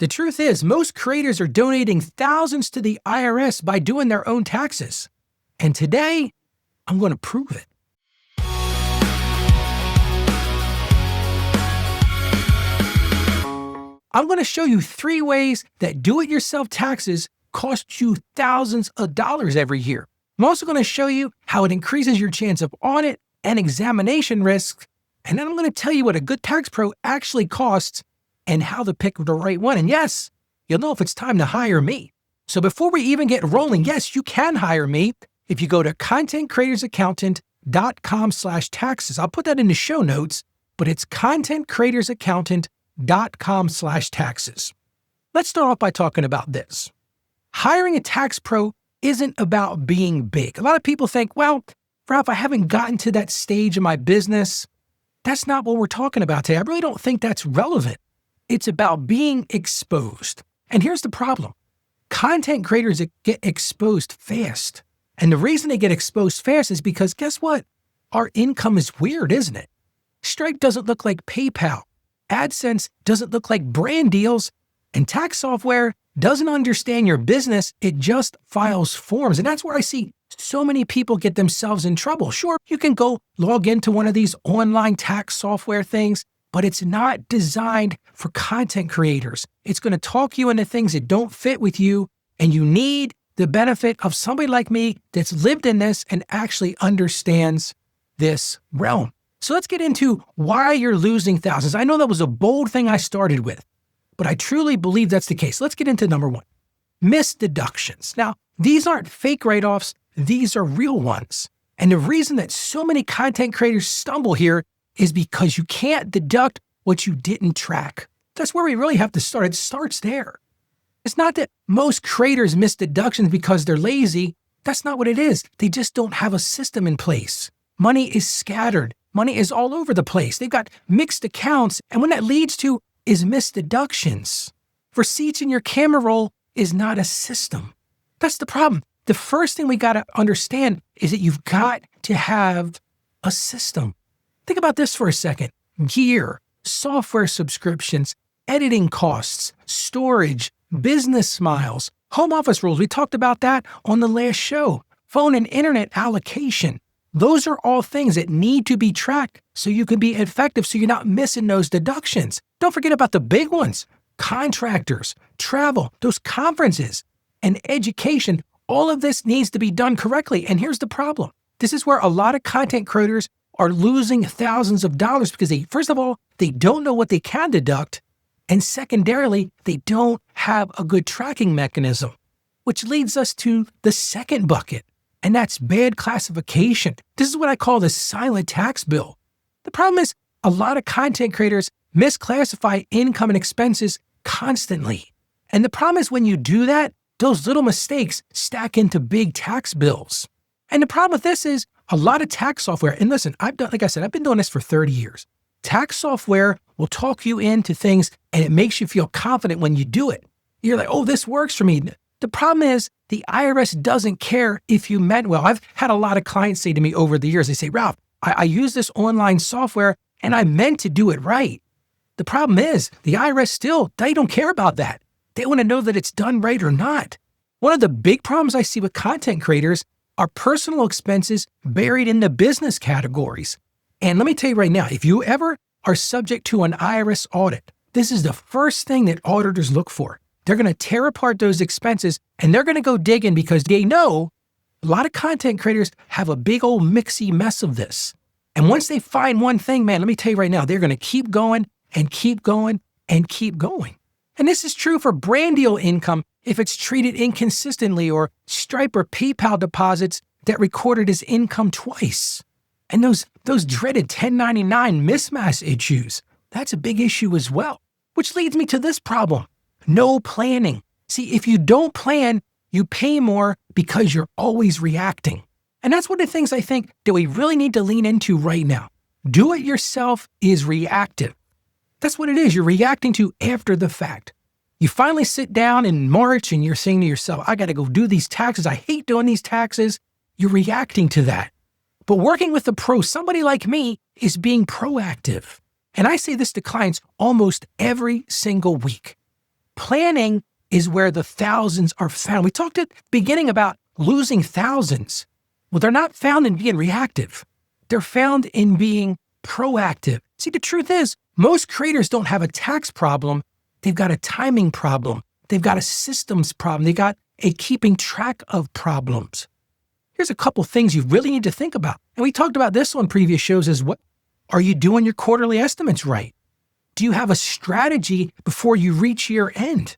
The truth is, most creators are donating thousands to the IRS by doing their own taxes. And today, I'm going to prove it. I'm going to show you 3 ways that do-it-yourself taxes cost you thousands of dollars every year. I'm also going to show you how it increases your chance of audit and examination risks. And then I'm going to tell you what a good tax pro actually costs and how to pick the right one. And yes, you'll know if it's time to hire me. So before we even get rolling, yes, you can hire me if you go to contentcreatorsaccountant.com/taxes. I'll put that in the show notes, but it's contentcreatorsaccountant.com/taxes. Let's start off by talking about this. Hiring a tax pro isn't about being big. A lot of people think, well, Ralph, I haven't gotten to that stage in my business. That's not what we're talking about today. I really don't think that's relevant. It's about being exposed. And here's the problem. Content creators get exposed fast. And the reason they get exposed fast is because guess what? Our income is weird, isn't it? Stripe doesn't look like PayPal. AdSense doesn't look like brand deals. And tax software doesn't understand your business. It just files forms. And that's where I see so many people get themselves in trouble. Sure, you can go log into one of these online tax software things, but it's not designed for content creators. It's going to talk you into things that don't fit with you, and you need the benefit of somebody like me that's lived in this and actually understands this realm. So let's get into why you're losing thousands. I know that was a bold thing I started with, but I truly believe that's the case. Let's get into number 1, missed deductions. Now, these aren't fake write-offs. These are real ones. And the reason that so many content creators stumble here is because you can't deduct what you didn't track. That's where we really have to start. It starts there. It's not that most creators miss deductions because they're lazy. That's not what it is. They just don't have a system in place. Money is scattered. Money is all over the place. They've got mixed accounts. And what that leads to is missed deductions. Receipts in your camera roll is not a system. That's the problem. The first thing we got to understand is that you've got to have a system. Think about this for a second. Gear, software subscriptions, editing costs, storage, business miles, home office rules. We talked about that on the last show. Phone and internet allocation. Those are all things that need to be tracked so you can be effective, so you're not missing those deductions. Don't forget about the big ones. Contractors, travel, those conferences, and education. All of this needs to be done correctly. And here's the problem. This is where a lot of content creators are losing thousands of dollars because first of all, they don't know what they can deduct. And secondarily, they don't have a good tracking mechanism, which leads us to the second bucket, and that's bad classification. This is what I call the silent tax bill. The problem is a lot of content creators misclassify income and expenses constantly. And the problem is when you do that, those little mistakes stack into big tax bills. And the problem with this is a lot of tax software, and listen, like I said, I've been doing this for 30 years. Tax software will talk you into things and it makes you feel confident when you do it. You're like, oh, this works for me. The problem is the IRS doesn't care if you meant well. I've had a lot of clients say to me over the years, they say, Ralph, I use this online software and I meant to do it right. The problem is the IRS they don't care about that. They want to know that it's done right or not. One of the big problems I see with content creators are personal expenses buried in the business categories. And let me tell you right now, if you ever are subject to an IRS audit, this is the first thing that auditors look for. They're going to tear apart those expenses and they're going to go digging because they know a lot of content creators have a big old mixy mess of this. And once they find one thing, man, let me tell you right now, they're going to keep going and keep going and keep going. And this is true for brand deal income if it's treated inconsistently, or Stripe or PayPal deposits that recorded as income twice. And those dreaded 1099 mismatch issues, that's a big issue as well. Which leads me to this problem. No planning. See, if you don't plan, you pay more because you're always reacting. And that's one of the things I think that we really need to lean into right now. Do it yourself is reactive. That's what it is. You're reacting to after the fact. You finally sit down in March and you're saying to yourself, I got to go do these taxes. I hate doing these taxes. You're reacting to that. But working with a pro, somebody like me, is being proactive. And I say this to clients almost every single week. Planning is where the thousands are found. We talked at the beginning about losing thousands. Well, they're not found in being reactive. They're found in being proactive. See, the truth is, most creators don't have a tax problem. They've got a timing problem. They've got a systems problem. They've got a keeping track of problems. Here's a couple things you really need to think about. And we talked about this on previous shows as what, are you doing your quarterly estimates right? Do you have a strategy before you reach year end?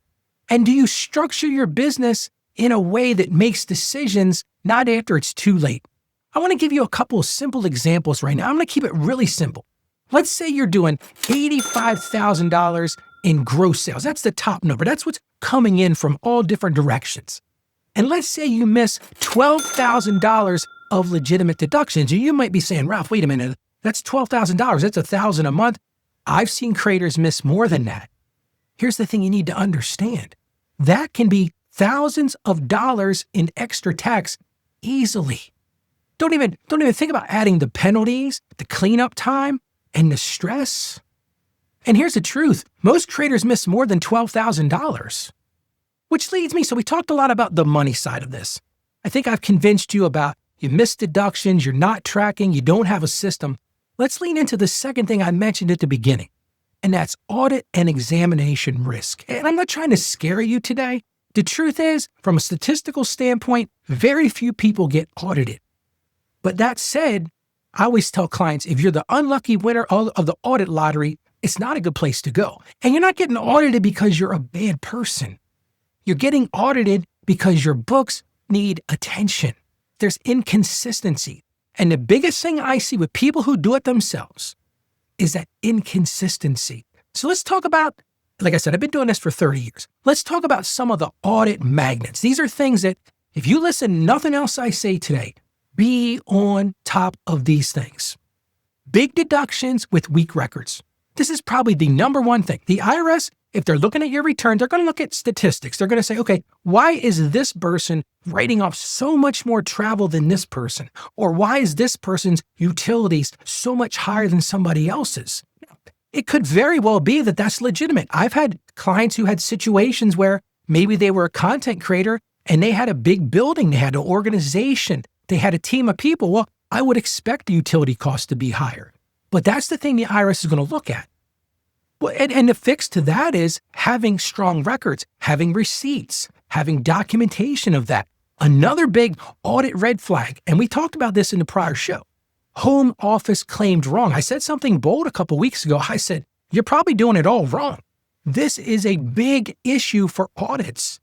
And do you structure your business in a way that makes decisions not after it's too late? I want to give you a couple of simple examples right now. I'm going to keep it really simple. Let's say you're doing $85,000 in gross sales. That's the top number. That's what's coming in from all different directions. And let's say you miss $12,000 of legitimate deductions. And you might be saying, Ralph, wait a minute, that's $12,000. That's $1,000 a month. I've seen creators miss more than that. Here's the thing you need to understand. That can be thousands of dollars in extra tax easily. Don't even think about adding the penalties, the cleanup time, and the stress. And here's the truth. Most creators miss more than $12,000. Which leads me, so we talked a lot about the money side of this. I think I've convinced you about you missed deductions, you're not tracking, you don't have a system. Let's lean into the second thing I mentioned at the beginning, and that's audit and examination risk. And I'm not trying to scare you today. The truth is, from a statistical standpoint, very few people get audited. But that said, I always tell clients, if you're the unlucky winner of the audit lottery, it's not a good place to go. And you're not getting audited because you're a bad person. You're getting audited because your books need attention. There's inconsistency. And the biggest thing I see with people who do it themselves is that inconsistency. So let's talk about, like I said, I've been doing this for 30 years. Let's talk about some of the audit magnets. These are things that if you listen to nothing else I say today, be on top of these things. Big deductions with weak records. This is probably the number one thing. The IRS, if they're looking at your return, they're going to look at statistics. They're going to say, okay, why is this person writing off so much more travel than this person? Or why is this person's utilities so much higher than somebody else's? It could very well be that that's legitimate. I've had clients who had situations where maybe they were a content creator and they had a big building, they had an organization, they had a team of people. Well, I would expect the utility costs to be higher. But that's the thing the IRS is going to look at. Well, and the fix to that is having strong records, having receipts, having documentation of that. Another big audit red flag, and we talked about this in the prior show, home office claimed wrong. I said something bold a couple weeks ago. I said, you're probably doing it all wrong. This is a big issue for audits.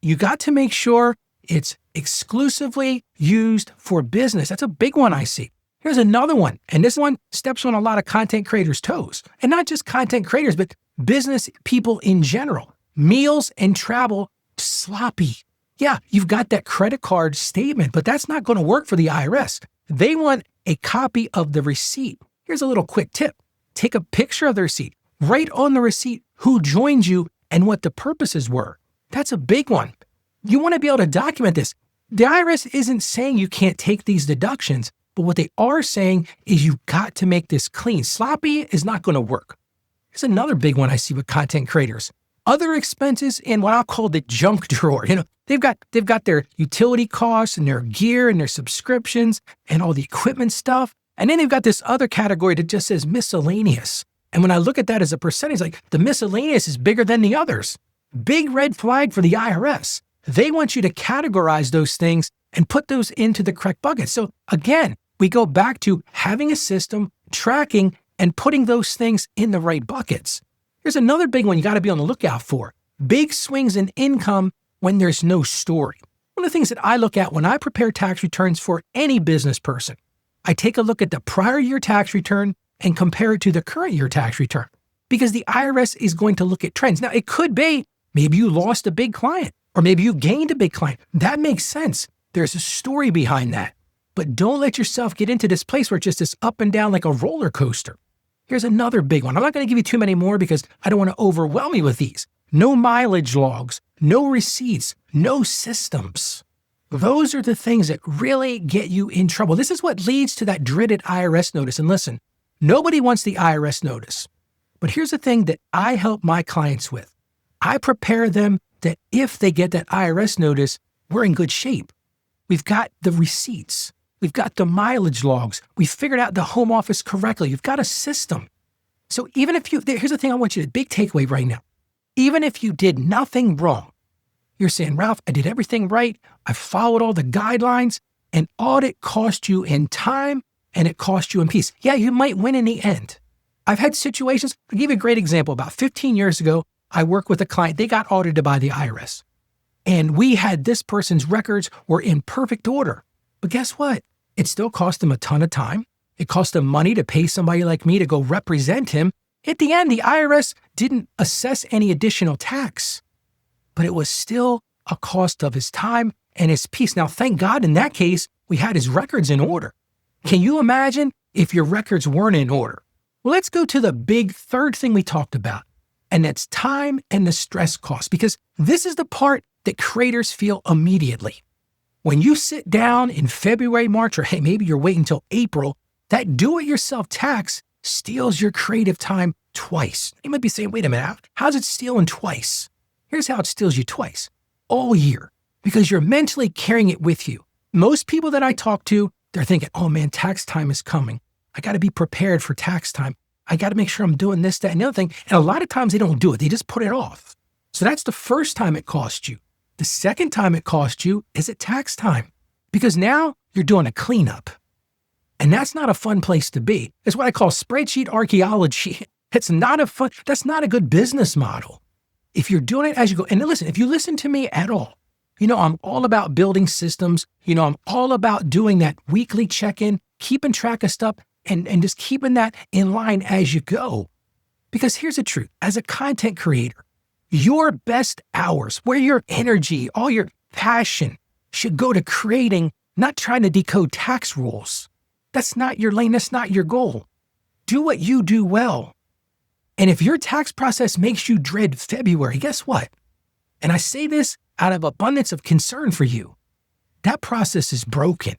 You got to make sure it's exclusively used for business. That's a big one I see. Here's another one, and this one steps on a lot of content creators' toes. And not just content creators, but business people in general. Meals and travel, sloppy. Yeah, you've got that credit card statement, but that's not going to work for the IRS. They want a copy of the receipt. Here's a little quick tip. Take a picture of the receipt. Write on the receipt who joined you and what the purposes were. That's a big one. You want to be able to document this. The IRS isn't saying you can't take these deductions, but what they are saying is you've got to make this clean. Sloppy is not going to work. Here's another big one I see with content creators. Other expenses in what I'll call the junk drawer. They've got their utility costs and their gear and their subscriptions and all the equipment stuff. And then they've got this other category that just says miscellaneous. And when I look at that as a percentage, like the miscellaneous is bigger than the others. Big red flag for the IRS. They want you to categorize those things and put those into the correct bucket. So again, we go back to having a system, tracking, and putting those things in the right buckets. Here's another big one you got to be on the lookout for. Big swings in income when there's no story. One of the things that I look at when I prepare tax returns for any business person, I take a look at the prior year tax return and compare it to the current year tax return. Because the IRS is going to look at trends. Now, it could be maybe you lost a big client, or maybe you gained a big client. That makes sense. There's a story behind that. But don't let yourself get into this place where it's just this up and down like a roller coaster. Here's another big one. I'm not going to give you too many more because I don't want to overwhelm you with these. No mileage logs, no receipts, no systems. Those are the things that really get you in trouble. This is what leads to that dreaded IRS notice. And listen, nobody wants the IRS notice. But here's the thing that I help my clients with. I prepare them that if they get that IRS notice, we're in good shape. We've got the receipts. We've got the mileage logs. We've figured out the home office correctly. You've got a system. So even if here's the thing I want you to, big takeaway right now. Even if you did nothing wrong, you're saying, Ralph, I did everything right. I followed all the guidelines. An audit cost you in time and it cost you in peace. Yeah, you might win in the end. I've had situations, I'll give you a great example. About 15 years ago, I worked with a client. They got audited by the IRS. And we had this person's records were in perfect order. But guess what? It still cost them a ton of time. It cost them money to pay somebody like me to go represent him. At the end, the IRS didn't assess any additional tax, but it was still a cost of his time and his peace. Now, thank God in that case, we had his records in order. Can you imagine if your records weren't in order? Well, let's go to the big third thing we talked about, and that's time and the stress cost, because this is the part that creators feel immediately. When you sit down in February, March, or hey, maybe you're waiting until April, that do-it-yourself tax steals your creative time twice. You might be saying, wait a minute, how's it stealing twice? Here's how it steals you twice. All year, because you're mentally carrying it with you. Most people that I talk to, they're thinking, oh man, tax time is coming. I got to be prepared for tax time. I got to make sure I'm doing this, that, and the other thing. And a lot of times they don't do it. They just put it off. So that's the first time it costs you. The second time it costs you is at tax time, because now you're doing a cleanup. And that's not a fun place to be. It's what I call spreadsheet archaeology. That's not a good business model. If you're doing it as you go, and listen, if you listen to me at all, I'm all about building systems. I'm all about doing that weekly check-in, keeping track of stuff, and just keeping that in line as you go. Because here's the truth. As a content creator, your best hours, where your energy, all your passion should go to creating, not trying to decode tax rules. That's not your lane. That's not your goal. Do what you do well. And if your tax process makes you dread February, guess what? And I say this out of abundance of concern for you. That process is broken.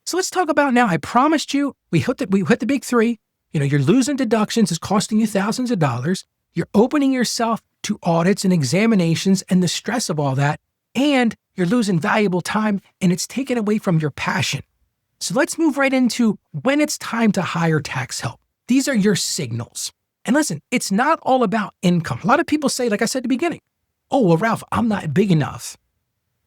So let's talk about now. I promised you, we hit the big three. You're losing deductions. It's costing you thousands of dollars. You're opening yourself to audits and examinations and the stress of all that. And you're losing valuable time and it's taken away from your passion. So let's move right into when it's time to hire tax help. These are your signals. And listen, it's not all about income. A lot of people say, like I said at the beginning, oh, well, Ralph, I'm not big enough.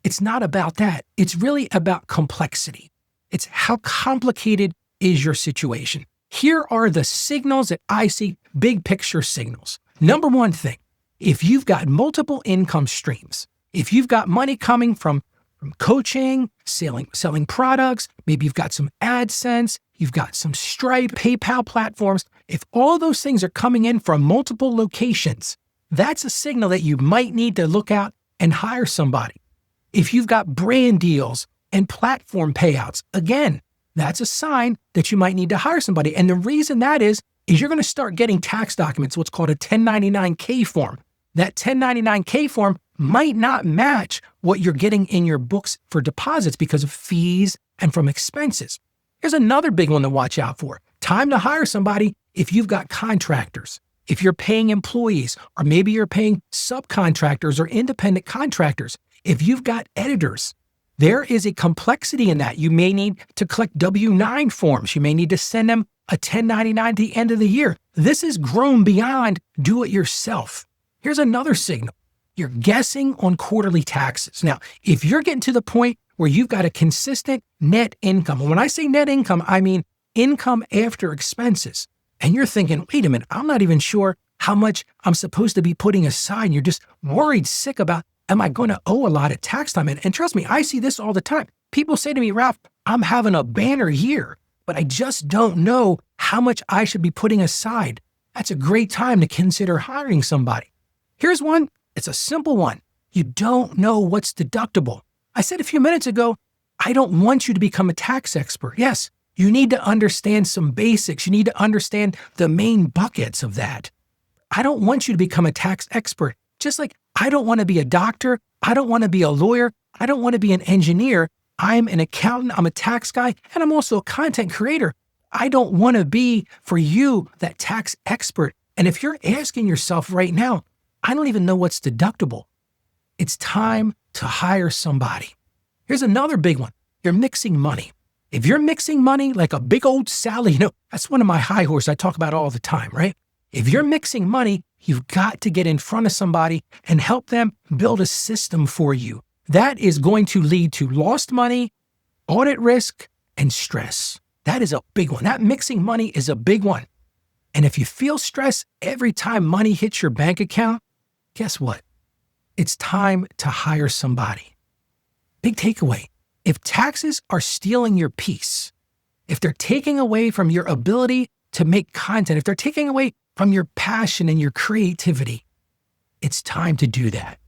It's not about that. It's really about complexity. It's how complicated is your situation. Here are the signals that I see, big picture signals. Number one thing, if you've got multiple income streams, if you've got money coming from coaching, selling products, maybe you've got some AdSense, you've got some Stripe, PayPal platforms. If all of those things are coming in from multiple locations, that's a signal that you might need to look out and hire somebody. If you've got brand deals and platform payouts, again, that's a sign that you might need to hire somebody. And the reason that is you're going to start getting tax documents, what's called a 1099-K form. That 1099-K form might not match what you're getting in your books for deposits because of fees and from expenses. Here's another big one to watch out for. Time to hire somebody if you've got contractors, if you're paying employees, or maybe you're paying subcontractors or independent contractors. If you've got editors, there is a complexity in that. You may need to collect W-9 forms. You may need to send them a 1099 at the end of the year. This has grown beyond do-it-yourself. Here's another signal. You're guessing on quarterly taxes. Now, if you're getting to the point where you've got a consistent net income, and when I say net income, I mean income after expenses, and you're thinking, wait a minute, I'm not even sure how much I'm supposed to be putting aside, and you're just worried sick about, am I going to owe a lot at tax time? And trust me, I see this all the time. People say to me, Ralph, I'm having a banner year, but I just don't know how much I should be putting aside. That's a great time to consider hiring somebody. Here's one. It's a simple one. You don't know what's deductible. I said a few minutes ago, I don't want you to become a tax expert. Yes, you need to understand some basics. You need to understand the main buckets of that. I don't want you to become a tax expert. Just like I don't want to be a doctor. I don't want to be a lawyer. I don't want to be an engineer. I'm an accountant. I'm a tax guy, and I'm also a content creator. I don't want to be, for you, that tax expert. And if you're asking yourself right now, I don't even know what's deductible. It's time to hire somebody. Here's another big one. You're mixing money. If you're mixing money like a big old Sally, that's one of my high horses I talk about all the time, right? If you're mixing money, you've got to get in front of somebody and help them build a system for you. That is going to lead to lost money, audit risk, and stress. That is a big one. That mixing money is a big one. And if you feel stress every time money hits your bank account, guess what? It's time to hire somebody. Big takeaway. If taxes are stealing your peace, if they're taking away from your ability to make content, if they're taking away from your passion and your creativity, it's time to do that.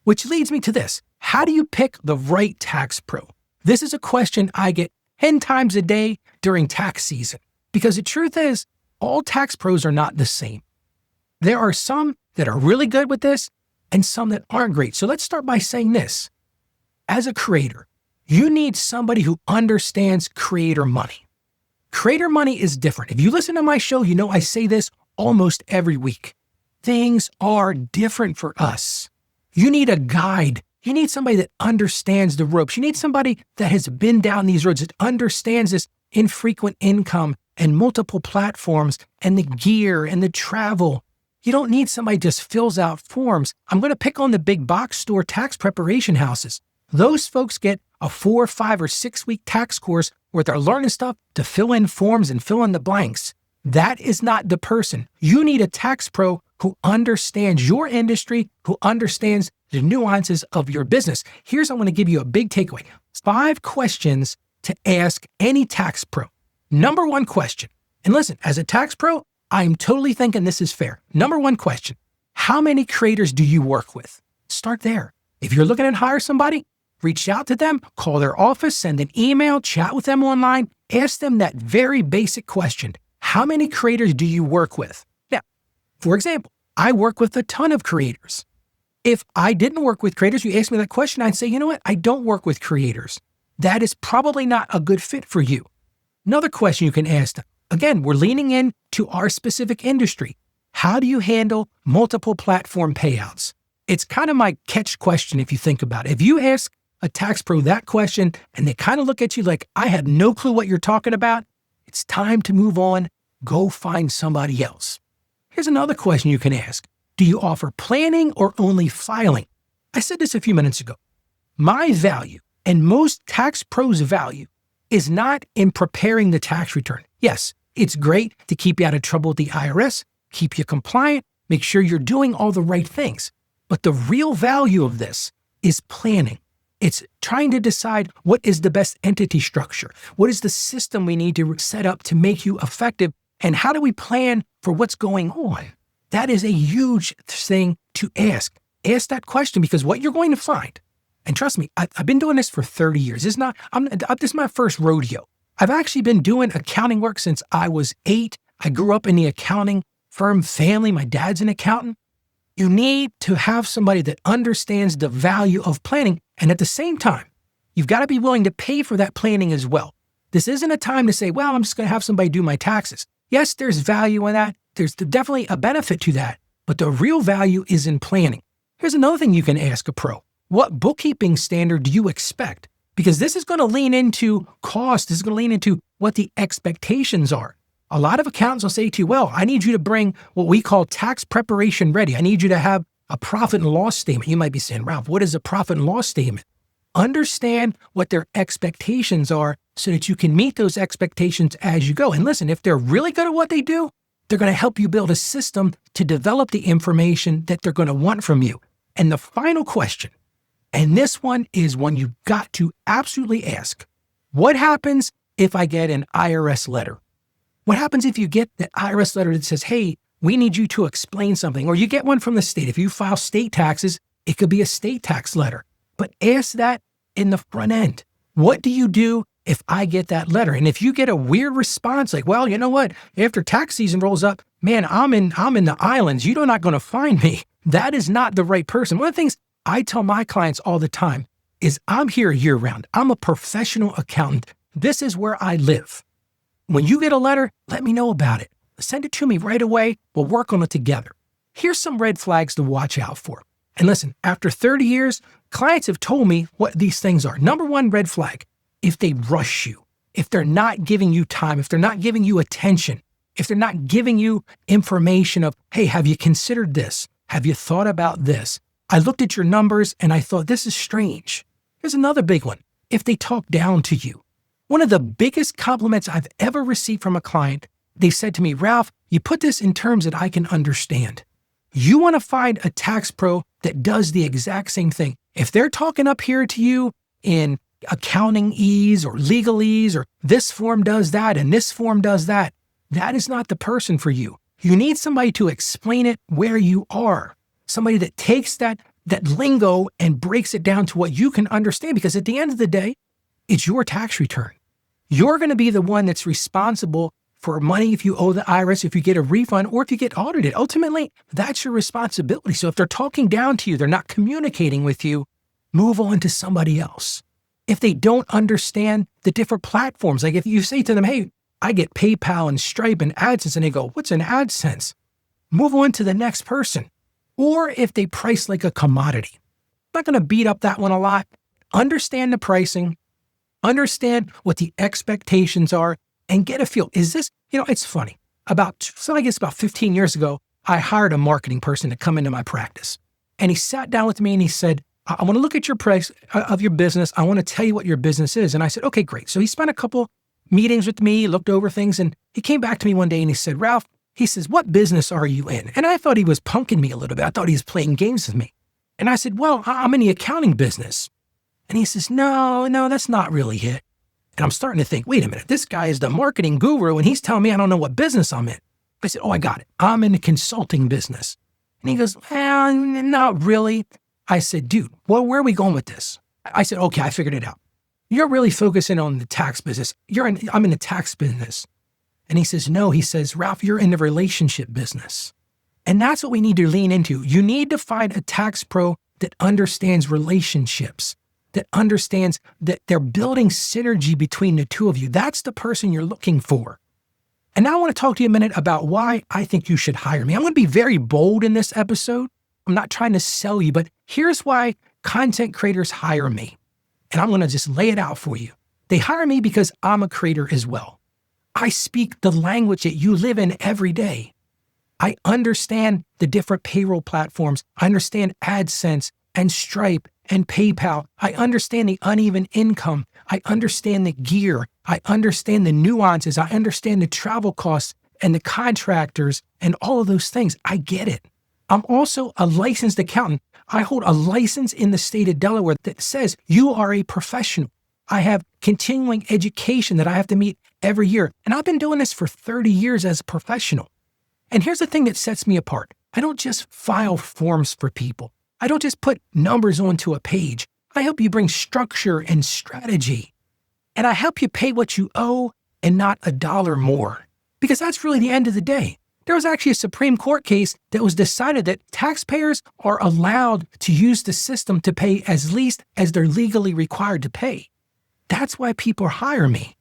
Which leads me to this. How do you pick the right tax pro? This is a question I get 10 times a day during tax season. Because the truth is, all tax pros are not the same. There are some that are really good with this and some that aren't great. So let's start by saying this. As a creator, you need somebody who understands creator money. Creator money is different. If you listen to my show, you know I say this almost every week. Things are different for us. You need a guide. You need somebody that understands the ropes. You need somebody that has been down these roads, that understands this infrequent income and multiple platforms and the gear and the travel. You don't need somebody who just fills out forms. I'm going to pick on the big box store tax preparation houses. Those folks get a 4, 5, or 6 week tax course where they're learning stuff to fill in forms and fill in the blanks. That is not the person. You need a tax pro who understands your industry, who understands the nuances of your business. Here's, I'm going to give you a big takeaway. 5 questions to ask any tax pro. Number 1 question. And listen, as a tax pro, I'm totally thinking this is fair. Number 1 question. How many creators do you work with? Start there. If you're looking to hire somebody, reach out to them, call their office, send an email, chat with them online, ask them that very basic question. How many creators do you work with? Now, for example, I work with a ton of creators. If I didn't work with creators, you asked me that question, I'd say, you know what? I don't work with creators. That is probably not a good fit for you. Another question you can ask them. Again, we're leaning in to our specific industry. How do you handle multiple platform payouts? It's kind of my catch question if you think about it. If you ask a tax pro that question and they kind of look at you like, I have no clue what you're talking about, it's time to move on. Go find somebody else. Here's another question you can ask. Do you offer planning or only filing? I said this a few minutes ago. My value and most tax pros' value is not in preparing the tax return. Yes, it's great to keep you out of trouble with the IRS, keep you compliant, make sure you're doing all the right things. But the real value of this is planning. It's trying to decide what is the best entity structure, what is the system we need to set up to make you effective, and how do we plan for what's going on? That is a huge thing to ask. Ask that question because what you're going to find, and trust me, I've been doing this for 30 years. This is my first rodeo. I've actually been doing accounting work since I was 8. I grew up in the accounting firm family. My dad's an accountant. You need to have somebody that understands the value of planning. And at the same time, you've got to be willing to pay for that planning as well. This isn't a time to say, well, I'm just going to have somebody do my taxes. Yes, there's value in that. There's definitely a benefit to that. But the real value is in planning. Here's another thing you can ask a pro. What bookkeeping standard do you expect? Because this is going to lean into cost. This is going to lean into what the expectations are. A lot of accountants will say to you, well, I need you to bring what we call tax preparation ready. I need you to have a profit and loss statement. You might be saying, Ralph, what is a profit and loss statement? Understand what their expectations are so that you can meet those expectations as you go. And listen, if they're really good at what they do, they're going to help you build a system to develop the information that they're going to want from you. And the final question, and this one is one you've got to absolutely ask. What happens if I get an IRS letter? What happens if you get that IRS letter that says, hey, we need you to explain something? Or you get one from the state. If you file state taxes, it could be a state tax letter. But ask that in the front end. What do you do if I get that letter? And if you get a weird response like, well, you know what? After tax season rolls up, man, I'm in the islands. You're not going to find me. That is not the right person. One of the things I tell my clients all the time is I'm here year round. I'm a professional accountant. This is where I live. When you get a letter, let me know about it. Send it to me right away. We'll work on it together. here's some red flags to watch out for. And listen, after 30 years, clients have told me what these things are. Number one red flag, if they rush you, if they're not giving you time, if they're not giving you attention, if they're not giving you information of, hey, have you considered this? Have you thought about this? I looked at your numbers and I thought, this is strange. Here's another big one. If they talk down to you. One of the biggest compliments I've ever received from a client, they said to me, Ralph, you put this in terms that I can understand. You want to find a tax pro that does the exact same thing. If they're talking up here to you in accounting ease or legalese or this form does that and this form does that, that is not the person for you. You need somebody to explain it where you are. Somebody that takes that lingo and breaks it down to what you can understand, because at the end of the day, it's your tax return. You're going to be the one that's responsible for money if you owe the IRS, if you get a refund, or if you get audited. Ultimately, that's your responsibility. So if they're talking down to you, they're not communicating with you, move on to somebody else. If they don't understand the different platforms, like if you say to them, hey, I get PayPal and Stripe and AdSense, and they go, what's an AdSense? Move on to the next person. Or if they price like a commodity. I'm not going to beat up that one a lot. Understand the pricing, understand what the expectations are, and get a feel. Is this, it's funny. About 15 years ago, I hired a marketing person to come into my practice. And he sat down with me and he said, I want to look at your price of your business. I want to tell you what your business is. And I said, okay, great. So he spent a couple meetings with me, looked over things, and he came back to me one day and he said, Ralph, he says, what business are you in? And I thought he was punking me a little bit. I thought he was playing games with me. And I said, well, I'm in the accounting business. And he says, no, that's not really it. And I'm starting to think, wait a minute, this guy is the marketing guru and he's telling me I don't know what business I'm in. I said, oh, I got it. I'm in the consulting business. And he goes, well, not really. I said, dude, where are we going with this? I said, okay, I figured it out. You're really focusing on the tax business. I'm in the tax business. And he says, no, he says, Ralph, you're in the relationship business. And that's what we need to lean into. You need to find a tax pro that understands relationships, that understands that they're building synergy between the two of you. That's the person you're looking for. And now I want to talk to you a minute about why I think you should hire me. I'm going to be very bold in this episode. I'm not trying to sell you, but here's why content creators hire me. And I'm going to just lay it out for you. They hire me because I'm a creator as well. I speak the language that you live in every day. I understand the different payroll platforms. I understand AdSense and Stripe and PayPal. I understand the uneven income. I understand the gear. I understand the nuances. I understand the travel costs and the contractors and all of those things. I get it. I'm also a licensed accountant. I hold a license in the state of Delaware that says you are a professional. I have continuing education that I have to meet every year. And I've been doing this for 30 years as a professional. And here's the thing that sets me apart. I don't just file forms for people. I don't just put numbers onto a page. I help you bring structure and strategy. And I help you pay what you owe and not a dollar more. Because that's really the end of the day. There was actually a Supreme Court case that was decided that taxpayers are allowed to use the system to pay as least as they're legally required to pay. That's why people hire me.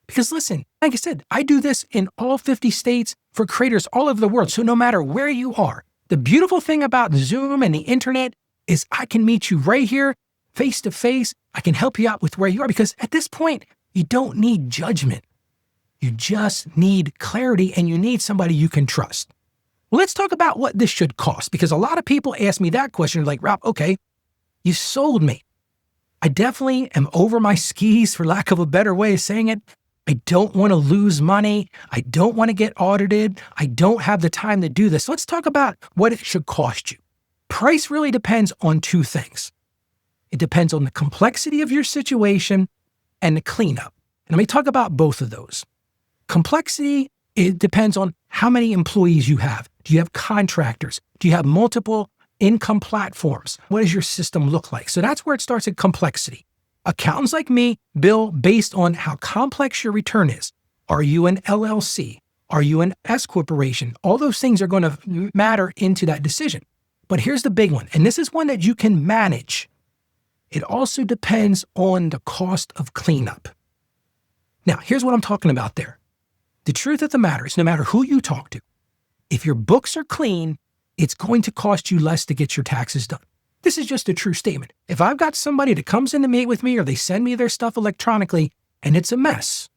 Because listen, like I said, I do this in all 50 states for creators all over the world. So no matter where you are, the beautiful thing about Zoom and the internet is I can meet you right here, face to face. I can help you out with where you are, because at this point, you don't need judgment. You just need clarity, and you need somebody you can trust. Well, let's talk about what this should cost, because a lot of people ask me that question, like, Rob, okay, you sold me. I definitely am over my skis, for lack of a better way of saying it. I don't want to lose money. I don't want to get audited. I don't have the time to do this. Let's talk about what it should cost you. Price really depends on two things. It depends on the complexity of your situation and the cleanup. And let me talk about both of those. Complexity, it depends on how many employees you have. Do you have contractors? Do you have multiple income platforms? What does your system look like? So that's where it starts at complexity. Accountants like me bill based on how complex your return is. Are you an LLC? Are you an S corporation? All those things are going to matter into that decision. But here's the big one, and this is one that you can manage. It also depends on the cost of cleanup. Now, here's what I'm talking about there. The truth of the matter is, no matter who you talk to, if your books are clean, it's going to cost you less to get your taxes done. This is just a true statement. If I've got somebody that comes in to meet with me or they send me their stuff electronically and it's a mess,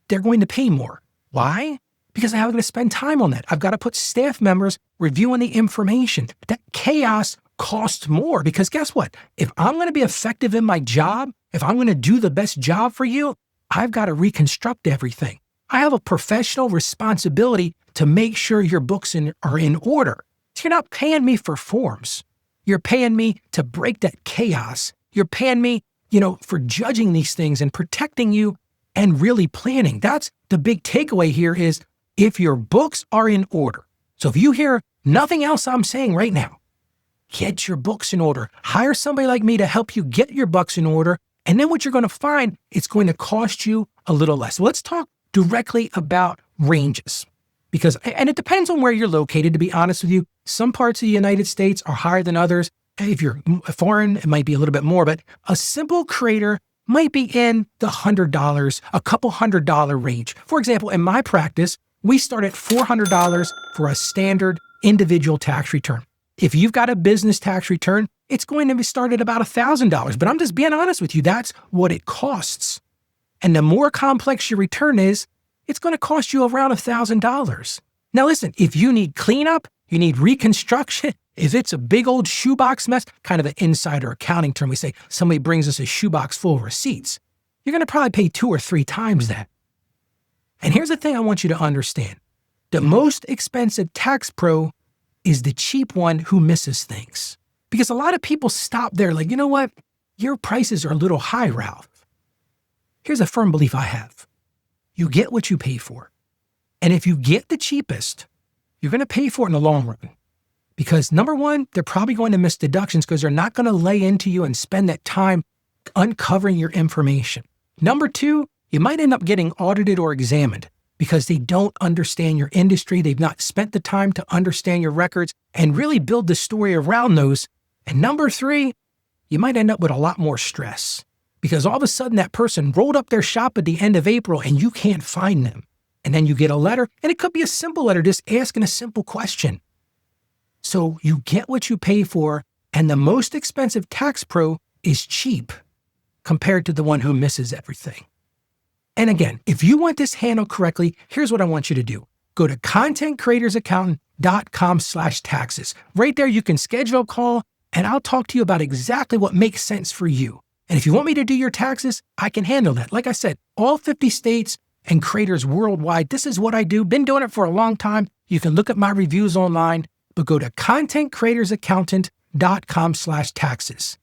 they're going to pay more. Why? Because I have to spend time on that. I've got to put staff members reviewing the information. That chaos costs more because guess what? If I'm going to be effective in my job, if I'm going to do the best job for you, I've got to reconstruct everything. I have a professional responsibility to make sure your books are in order. So you're not paying me for forms. You're paying me to break that chaos. You're paying me, for judging these things and protecting you and really planning. That's the big takeaway here is if your books are in order. So if you hear nothing else I'm saying right now, get your books in order. Hire somebody like me to help you get your books in order. And then what you're going to find, it's going to cost you a little less. Let's talk directly about ranges. And it depends on where you're located, to be honest with you. Some parts of the United States are higher than others. If you're foreign, it might be a little bit more, but a simple creator might be in the $100, a couple $100 range. For example, in my practice, we start at $400 for a standard individual tax return. If you've got a business tax return, it's going to be started at about $1,000. But I'm just being honest with you, that's what it costs. And the more complex your return is, it's going to cost you around $1,000. Now listen, if you need cleanup, you need reconstruction, if it's a big old shoebox mess, kind of an insider accounting term, we say somebody brings us a shoebox full of receipts, you're going to probably pay 2 or 3 times that. And here's the thing I want you to understand. The most expensive tax pro is the cheap one who misses things. Because a lot of people stop there like, you know what? Your prices are a little high, Ralph. Here's a firm belief I have. You get what you pay for. And if you get the cheapest, you're going to pay for it in the long run. Because number one, they're probably going to miss deductions because they're not going to lay into you and spend that time uncovering your information. Number two, you might end up getting audited or examined because they don't understand your industry. They've not spent the time to understand your records and really build the story around those. And number three, you might end up with a lot more stress because all of a sudden that person rolled up their shop at the end of April and you can't find them. And then you get a letter, and it could be a simple letter just asking a simple question. So you get what you pay for, and the most expensive tax pro is cheap compared to the one who misses everything. And again, if you want this handled correctly, here's what I want you to do. Go to contentcreatorsaccountant.com/taxes. Right there, you can schedule a call, and I'll talk to you about exactly what makes sense for you. And if you want me to do your taxes, I can handle that. Like I said, all 50 states and creators worldwide, this is what I do. Been doing it for a long time. You can look at my reviews online, but go to contentcreatorsaccountant.com/taxes.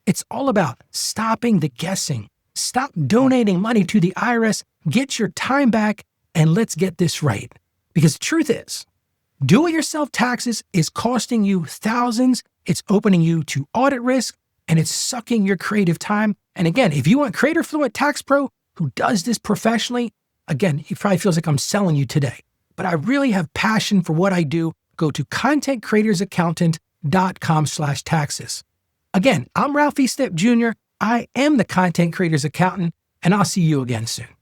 It's all about stopping the guessing. Stop donating money to the IRS, get your time back, and let's get this right. Because the truth is, do-it-yourself taxes is costing you thousands, it's opening you to audit risk, and it's sucking your creative time. And again, if you want Creator Fluent Tax Pro who does this professionally, again, he probably feels like I'm selling you today. But I really have passion for what I do. Go to contentcreatorsaccountant.com/taxes. Again, I'm Ralph E. Stepp Jr. I am the Content Creators Accountant, and I'll see you again soon.